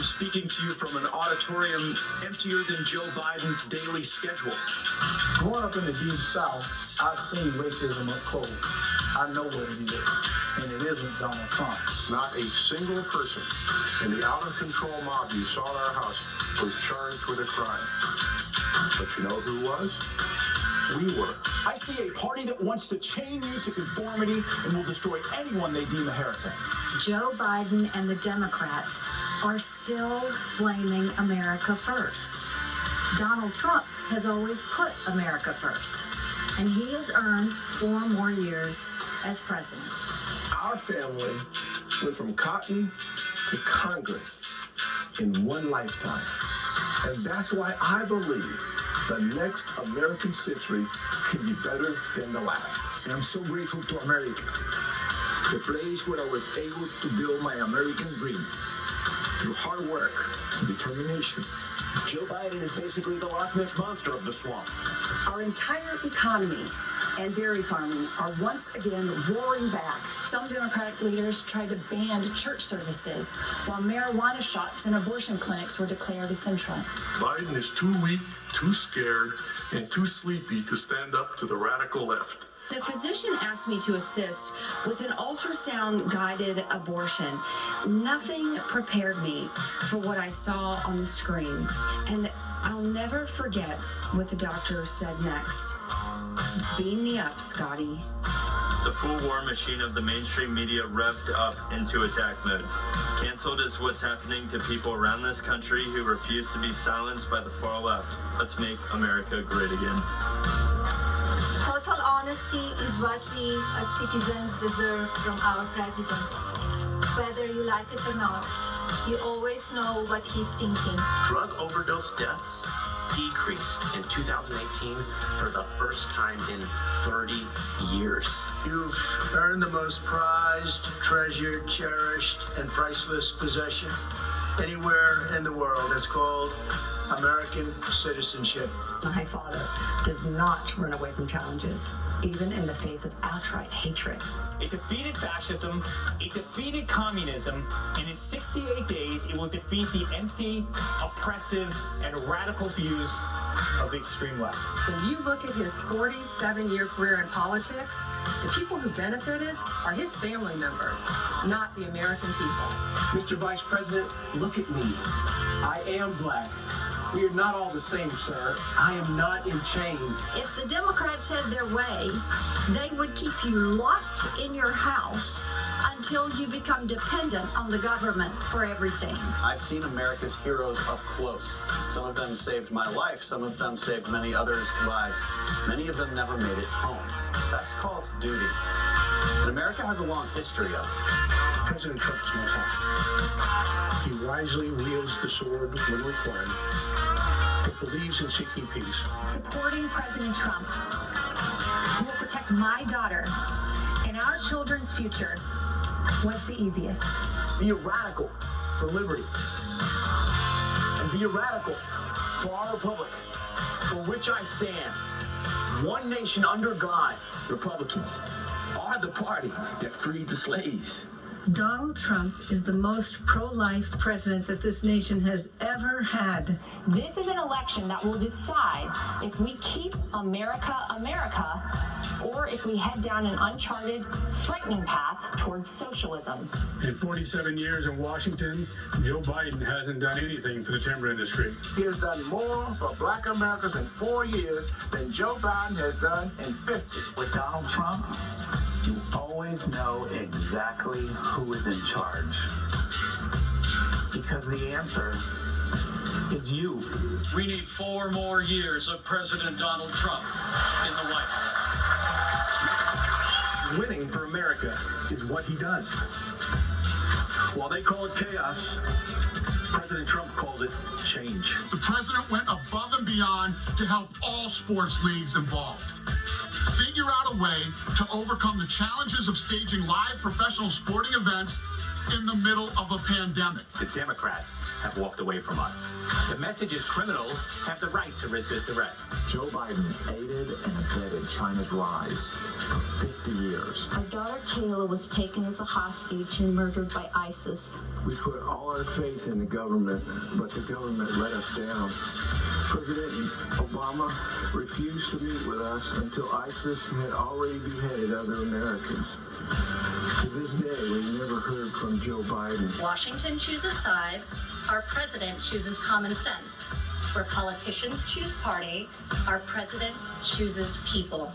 I'm speaking to you from an auditorium emptier than Joe Biden's daily schedule. Growing up in the Deep South, I've seen racism up close. I know what it is, and it isn't Donald Trump. Not a single person in the out-of-control mob you saw at our house was charged with a crime. But you know who was? We were. I see a party that wants to chain you to conformity and will destroy anyone they deem a heretic. Joe Biden and the Democrats are still blaming America first. Donald Trump has always put America first, and he has earned 4 more years as president. Our family went from cotton to Congress in one lifetime. And that's why I believe the next American century can be better than the last. And I'm so grateful to America, the place where I was able to build my American dream through hard work and determination. Joe Biden is basically the Loch Ness Monster of the swamp. Our entire economy and dairy farming are once again roaring back. Some Democratic leaders tried to ban church services, while marijuana shops and abortion clinics were declared essential. Biden is too weak, too scared, and too sleepy to stand up to the radical left. The physician asked me to assist with an ultrasound-guided abortion. Nothing prepared me for what I saw on the screen. And I'll never forget what the doctor said next. Beam me up, Scotty. The full war machine of the mainstream media revved up into attack mode. Canceled is what's happening to people around this country who refuse to be silenced by the far left. Let's make America great again. Total honesty is what we as citizens deserve from our president. Whether you like it or not, you always know what he's thinking. Drug overdose deaths decreased in 2018 for the first time in 30 years. You've earned the most prized, treasured, cherished, and priceless possession anywhere in the world. It's called American citizenship. My father does not run away from challenges, even in the face of outright hatred. It defeated fascism, it defeated communism, and in 68 days it will defeat the empty, oppressive, and radical views of the extreme left. When you look at his 47-year career in politics, the people who benefited are his family members, not the American people. Mr. Vice President, look at me. I am black. We are not all the same, sir. I am not in chains. If the Democrats had their way, they would keep you locked in your house until you become dependent on the government for everything. I've seen America's heroes up close. Some of them saved my life. Some of them saved many others' lives. Many of them never made it home. That's called duty. And America has a long history of it. President Trump is no hawk. He wisely wields the sword when required, but believes in seeking peace. Supporting President Trump will protect my daughter and our children's future was the easiest. Be a radical for liberty. And be a radical for our republic, for which I stand. One nation under God. Republicans are the party that freed the slaves. Donald Trump is the most pro-life president that this nation has ever had. This is an election that will decide if we keep America America or if we head down an uncharted, frightening path towards socialism. In 47 years in Washington, Joe Biden hasn't done anything for the timber industry. He has done more for black Americans in 4 years than Joe Biden has done in 50. With Donald Trump, you always know exactly who is in charge. Because the answer is you. We need 4 more years of President Donald Trump in the White House. Winning for America is what he does. While they call it chaos, President Trump calls it change. The president went above and beyond to help all sports leagues involved. Figure out a way to overcome the challenges of staging live professional sporting events in the middle of a pandemic. The Democrats have walked away from us. The message is criminals have the right to resist arrest. Joe Biden aided and abetted China's rise for 50 years. Our daughter Kayla was taken as a hostage and murdered by ISIS. We put all our faith in the government, but the government let us down. President Obama refused to meet with us until ISIS had already beheaded other Americans. To this day, we never heard from Joe Biden. Washington chooses sides. Our president chooses common sense. Where politicians choose party, our president chooses people.